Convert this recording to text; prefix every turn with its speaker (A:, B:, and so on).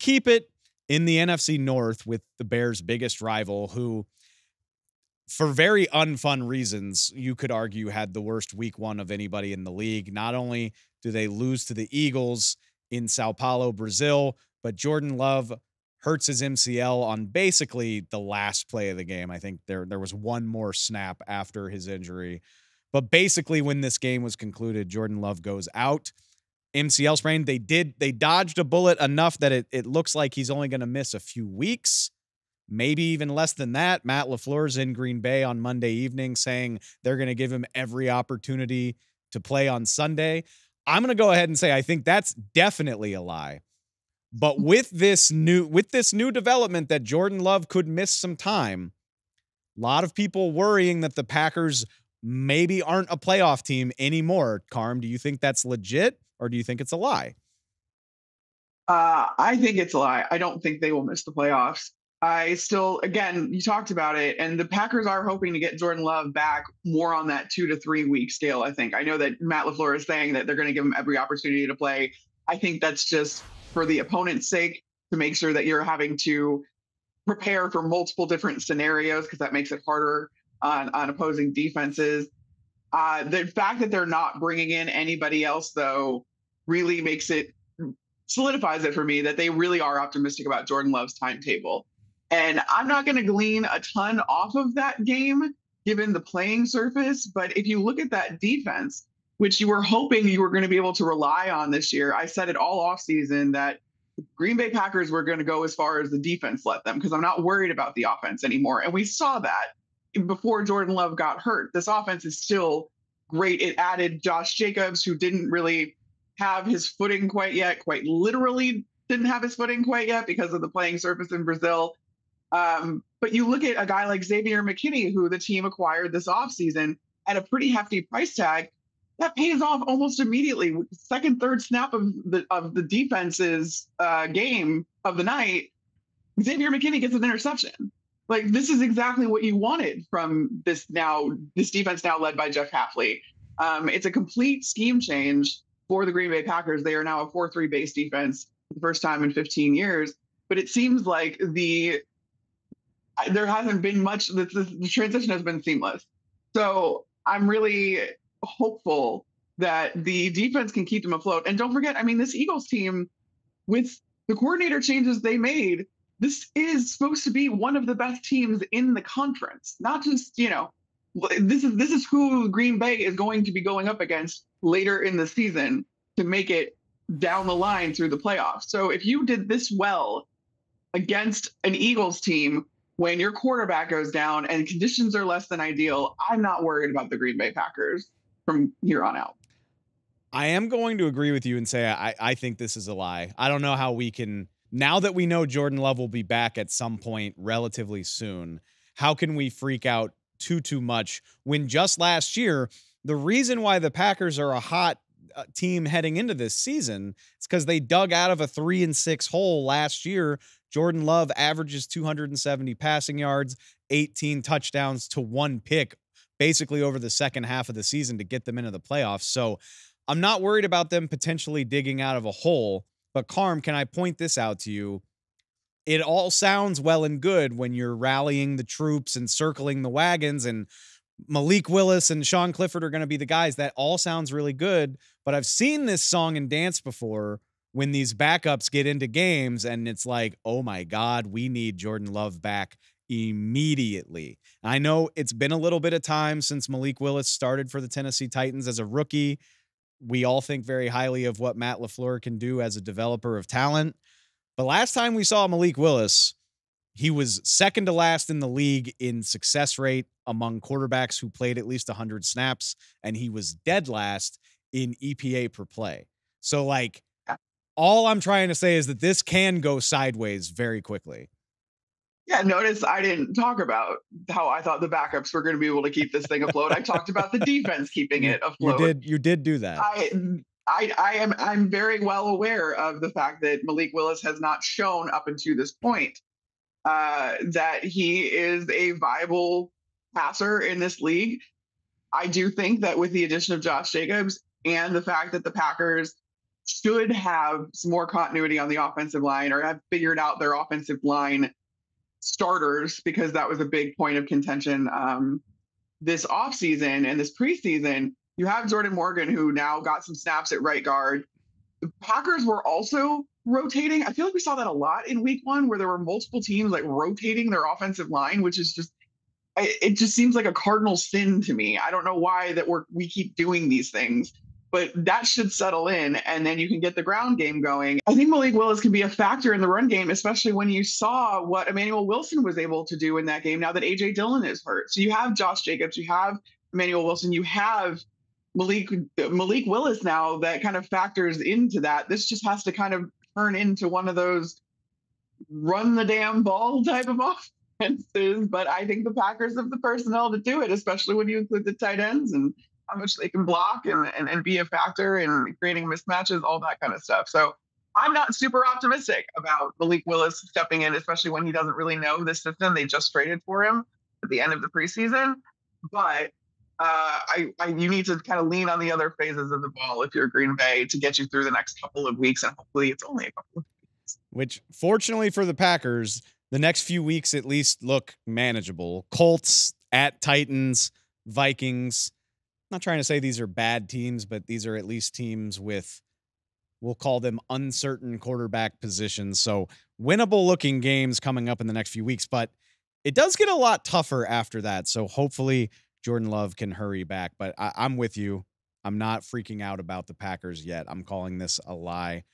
A: keep it in the NFC North with the Bears' biggest rival, who, for very unfun reasons, you could argue had the worst week one of anybody in the league. Not only do they lose to the Eagles in Sao Paulo, Brazil, but Jordan Love hurts his MCL on basically the last play of the game. I think there was one more snap after his injury. But basically when this game was concluded, Jordan Love goes out. MCL sprain. They dodged a bullet enough that it looks like he's only going to miss a few weeks, maybe even less than that. Matt LaFleur's in Green Bay on Monday evening saying they're going to give him every opportunity to play on Sunday. I'm going to go ahead and say I think that's definitely a lie. But with this new development that Jordan Love could miss some time, a lot of people worrying that the Packers maybe aren't a playoff team anymore. Carm, do you think that's legit or do you think it's a lie?
B: I think it's a lie. I don't think they will miss the playoffs. I still, again, you talked about it, and the Packers are hoping to get Jordan Love back more on that 2 to 3 week scale, I think. I know that Matt LaFleur is saying that they're going to give him every opportunity to play. I think that's just for the opponent's sake, to make sure that you're having to prepare for multiple different scenarios, because that makes it harder on opposing defenses. The fact that they're not bringing in anybody else, though, really solidifies it for me that they really are optimistic about Jordan Love's timetable. And I'm not going to glean a ton off of that game, given the playing surface. But if you look at that defense, which you were hoping you were going to be able to rely on this year, I said it all offseason that Green Bay Packers were going to go as far as the defense let them, because I'm not worried about the offense anymore. And we saw that before Jordan Love got hurt. This offense is still great. It added Josh Jacobs, who didn't really have his footing quite yet, quite literally didn't have his footing quite yet because of the playing surface in Brazil. But you look at a guy like Xavier McKinney, who the team acquired this offseason at a pretty hefty price tag, that pays off almost immediately. Second, third snap of the defense's game of the night, Xavier McKinney gets an interception. Like, this is exactly what you wanted from this defense now led by Jeff Hafley. It's a complete scheme change for the Green Bay Packers. They are now a 4-3 base defense for the first time in 15 years. But it seems like there hasn't been much. The transition has been seamless. So I'm really hopeful that the defense can keep them afloat. And don't forget, I mean, this Eagles team, with the coordinator changes they made, this is supposed to be one of the best teams in the conference. Not just, this is who Green Bay is going to be going up against later in the season to make it down the line through the playoffs. So if you did this well against an Eagles team when your quarterback goes down and conditions are less than ideal, I'm not worried about the Green Bay Packers from here on out.
A: I am going to agree with you and say I think this is a lie. I don't know how we can, now that we know Jordan Love will be back at some point relatively soon, how can we freak out too much when just last year, the reason why the Packers are a hot team heading into this season is because they dug out of a 3-6 hole last year. Jordan Love averages 270 passing yards, 18 touchdowns to 1 pick, basically over the second half of the season to get them into the playoffs. So I'm not worried about them potentially digging out of a hole. But Carm, can I point this out to you? It all sounds well and good when you're rallying the troops and circling the wagons, and Malik Willis and Sean Clifford are going to be the guys. That all sounds really good. But I've seen this song and dance before when these backups get into games and it's like, oh my God, we need Jordan Love back immediately. I know it's been a little bit of time since Malik Willis started for the Tennessee Titans as a rookie. We all think very highly of what Matt LaFleur can do as a developer of talent. But last time we saw Malik Willis, he was second to last in the league in success rate among quarterbacks who played at least 100 snaps, and he was dead last in EPA per play. So, like, all I'm trying to say is that this can go sideways very quickly.
B: Yeah, notice I didn't talk about how I thought the backups were going to be able to keep this thing afloat. I talked about the defense keeping it afloat.
A: You did do that.
B: I'm very well aware of the fact that Malik Willis has not shown up until this point that he is a viable passer in this league. I do think that with the addition of Josh Jacobs and the fact that the Packers should have some more continuity on the offensive line or have figured out their offensive line starters, because that was a big point of contention this offseason and this preseason. You have Jordan Morgan, who now got some snaps at right guard. The Packers were also rotating. I feel like we saw that a lot in week one, where there were multiple teams like rotating their offensive line, which is just, it just seems like a cardinal sin to me. I don't know why that we keep doing these things, but that should settle in, and then you can get the ground game going. I think Malik Willis can be a factor in the run game, especially when you saw what Emmanuel Wilson was able to do in that game now that AJ Dillon is hurt. So you have Josh Jacobs, you have Emmanuel Wilson, you have Malik Willis now that kind of factors into that. This just has to kind of turn into one of those run the damn ball type of offenses. But I think the Packers have the personnel to do it, especially when you include the tight ends and how much they can block and be a factor in creating mismatches, all that kind of stuff. So I'm not super optimistic about Malik Willis stepping in, especially when he doesn't really know the system. They just traded for him at the end of the preseason. But you need to kind of lean on the other phases of the ball if you're Green Bay to get you through the next couple of weeks. And hopefully it's only a couple of weeks.
A: Which, fortunately for the Packers, the next few weeks at least look manageable. Colts, at Titans, Vikings. I'm not trying to say these are bad teams, but these are at least teams with, we'll call them uncertain quarterback positions. So winnable looking games coming up in the next few weeks, but it does get a lot tougher after that. So hopefully Jordan Love can hurry back, but I'm with you. I'm not freaking out about the Packers yet. I'm calling this a lie.